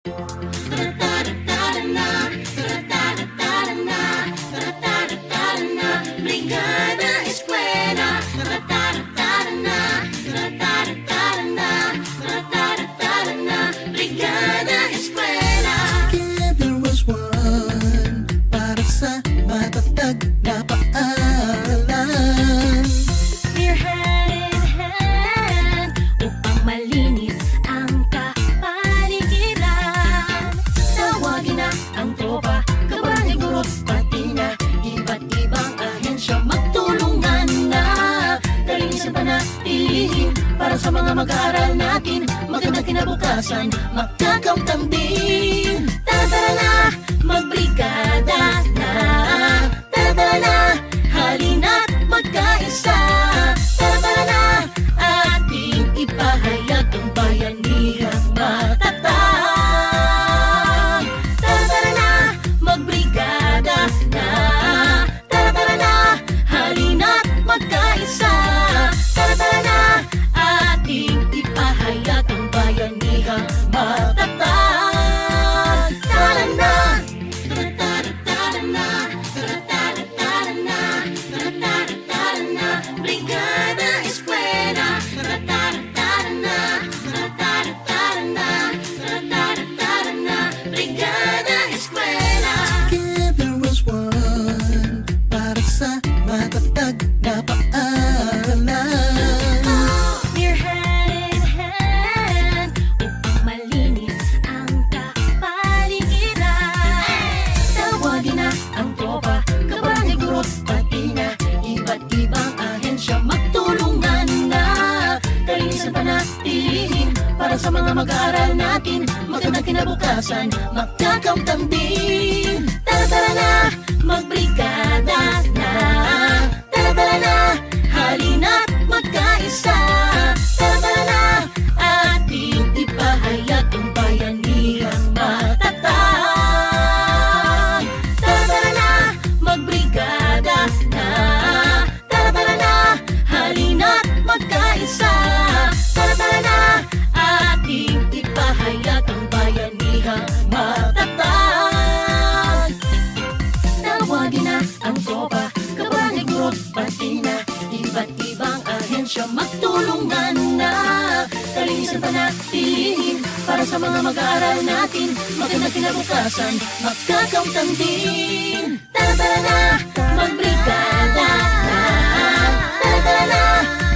Brigada Eskwela. Brigada Eskwela. Together was one para sa matatag na paaralan. We're hand in hand upang malinis ang kapaligiran. Tawagin na ang tropa, kabarangay, guro, pati na iba't ibang ahensya. Magtulungan na, kalinisan panatilihin para sa mga mag-aaral natin. Magandang kinabukasan, magkakamtan din. Tara na, magbrigada na. Tara na, halina't magkaisa. Tara na, ating ipahayag ang bayanihang matatag. Tara na, magbrigada na. Tara na, halina't magkaisa. Tara na, ating ipahayag ang bayanihang matatag. Tara na, Brigada Eskwela. Brigada Eskwela. Together was one para sa matatag na paaralan. We're hand in hand upang malinis ang kapaligiran. Tawagin na ang tropa, kabarangay, guro, pati na iba't ibang ahensya. Magtulungan na, kalinisan panatilihin para sa mga mag-aaral natin. Magandang kinabukasan, magkakamtan din. Tara na, magbrigada na. Tara na, halina't magkaisa. Tara na, ating ipahayag ang bayanihang matatag. Tara na, magbrigada na. Tara na, halina't magkaisa. Tara na, ating ipahayag ang bayanihang matatag. Tawagin na ang tropa, kabarangay, guro, pati na iba't ibang ahensya. Magtulungan na, kalinisan panatilihin para sa mga mag-aaral natin. Magandang kinabukasan, magkakamtan din. Tara na, magbrigada na. Tara na,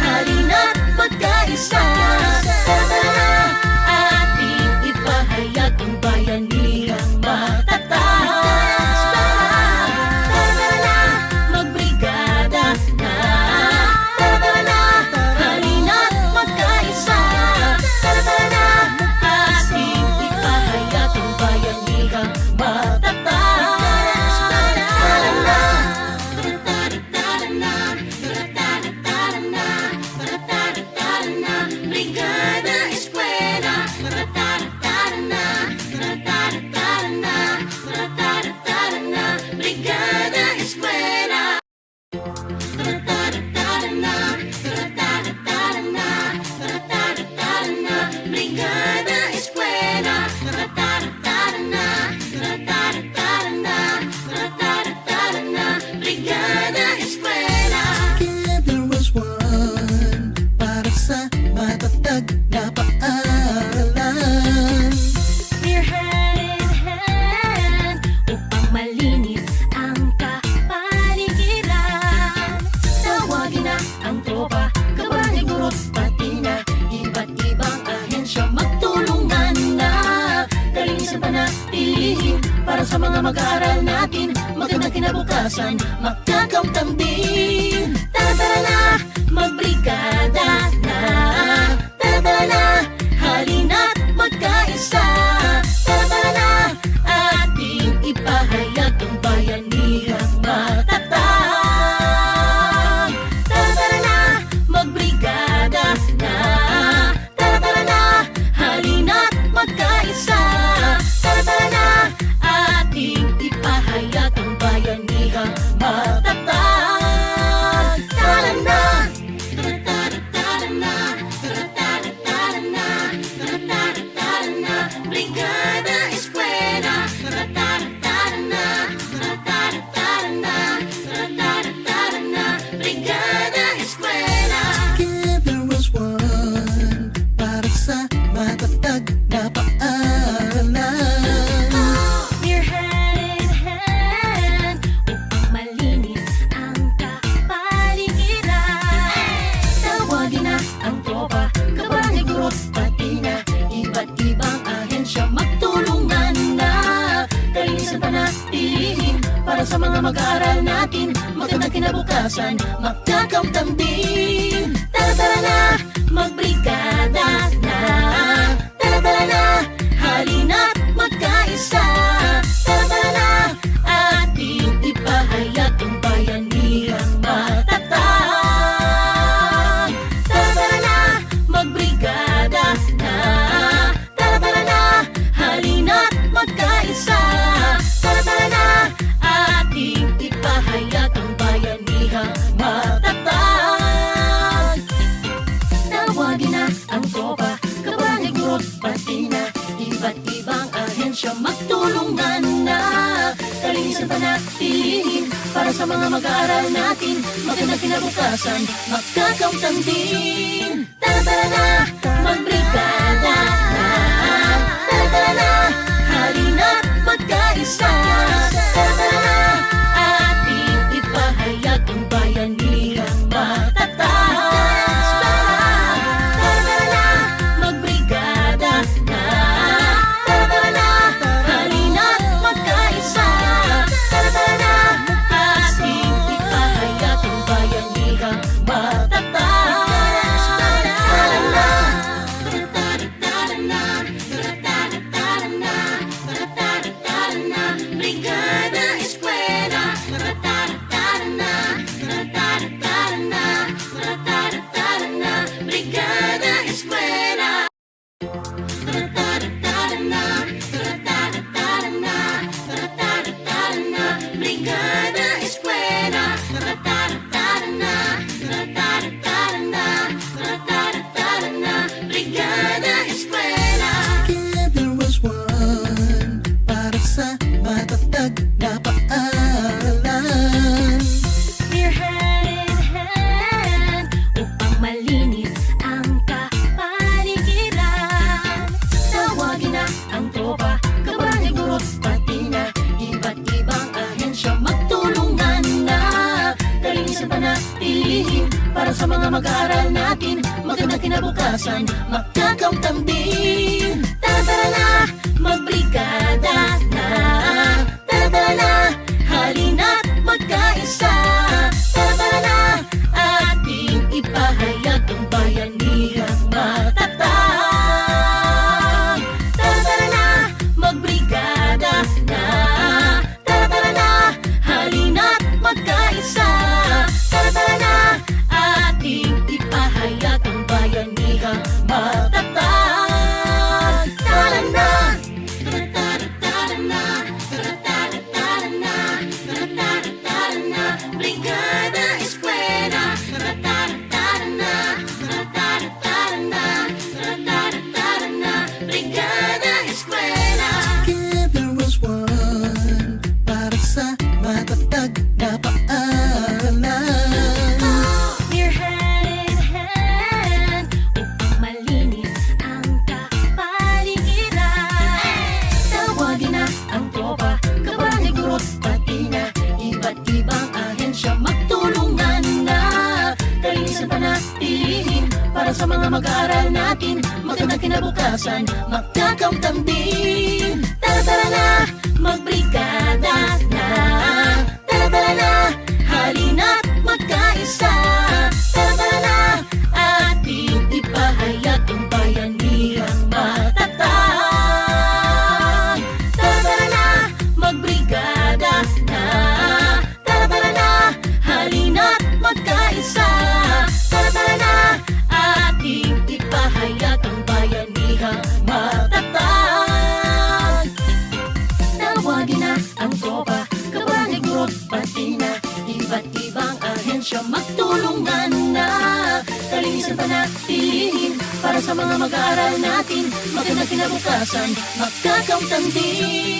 halina't magkaisa. Tara na, ating ipahayag ang bayanihang matatag. Tara na, magbrigada na. Tara na, halina't magkaisa. Tara na, ating ipahayag ang bayanihang matatag. Brigada Eskwela. Brigada Eskwela. Brigada Eskwela. Brigada Eskwela. Together was one para sa matatag na paaralan. We're hand in hand upang malinis ang kapaligiran. Tawagin na ang tropa, kabarangay, guro, pati na iba't ibang ahensya. Magtulungan na, kalinisan panatilihin para sa mga mag-aaral natin. Magandang kinabukasan, magkakamtan din. Tara na, magbrigada na. Tara na, halina't magkaisa. Tara na, ating ipahayag ang bayanihang matatag. Tara na, magbrigada na. Tara na, halina't magkaisa. Tara na, ating ipahayag ang bayanihang matatag. Tara na, sa mga mag-aaral natin, magandang kinabukasan, magkakamtan din. Tara-tara na, magbrigada na. Tara-tara na, halina't magkaisa. Tara-tara na, ating ipahayag ang bayanihang matatag. Tara-tara na, magbrigada na. Tara-tara na, halina't magkaisa. Tara-tara na, ating ipahayag ang bayanihang matatag. Tawagin na ang tropa, kabarangay, guro, pati na iba't ibang ahensya, magtulungan na. Kalinisan panatilihin para sa mga mag-aaral natin, magandang kinabukasan, magkakamtan din. Tara-tara na, magbrigada na. Tara-tara na, halina't magkaisa. Tara-tara na, ating ipahayag ang bayanihang matatag. Tara-tara na, magbrigada na. Tara-tara na, halina't magkaisa. Tara-tara na, ating ipahayag ang bayanihang matatag. Tara na, tara-tara na, tara-tara na, tara-tara na, brigada eskwela. Tara-tara na, tara-tara na, tara-tara na, brigada eskwela. Tara-tara na, tara-tara na, tara-tara na, brigada eskwela. Tara-tara na, tara-tara na, tara-tara na, brigada eskwela. Together as one, para sa matatag na paaralan. We're hand in hand upang malinis ang kapaligiran. Tawagin na ang tropa, kabarangay, guro, pati na iba't ibang ahensya, magtulungan na. Kalinisan panatilihin para sa mga mag-aaral natin, magandang kinabukasan, magkakamtan din. Tara-tara na, magbrigada na. Tara-tara na, halina't magkaisa. Tara-tara na, ating ipahayag ang bayanihang matatag. Tara-tara na, magbrigada na. Tara-tara na, halina't magkaisa. Tara-tara na, ating ipahayag ang bayanihang matatag. Tara na, tara-tara na, tara-tara na, tara-tara na, brigada eskwela. Tara-tara na, tara-tara na, tara-tara na, brigada eskwela. Together as one, para sa matatag na paaralan. We're hand in hand upang malinis ang kapaligiran. Tawagin na ang tropa, kabarangay, guro, pati na iba't ibang ahensya, magtulungan na. Kalinisan panatilihin para sa mga mag-aaral natin, magandang kinabukasan, magkakamtan din. Tara-tara na, magbrigada na. Tara-tara na, halina't magkaisa. Tara-tara na, ating ipahayag ang bayanihang matatag. Tara-tara na, magbrigada na. Tara-tara na, halina't magkaisa. Tara-tara na, ating ipahayag ang bayanihang matatag. Tawagin na ang tropa, kabarangay, guro, pati na iba't ibang ahensya, magtulungan na. Kalinisan panatilihin para sa mga mag-aaral natin, magandang kinabukasan, magkakamtan din.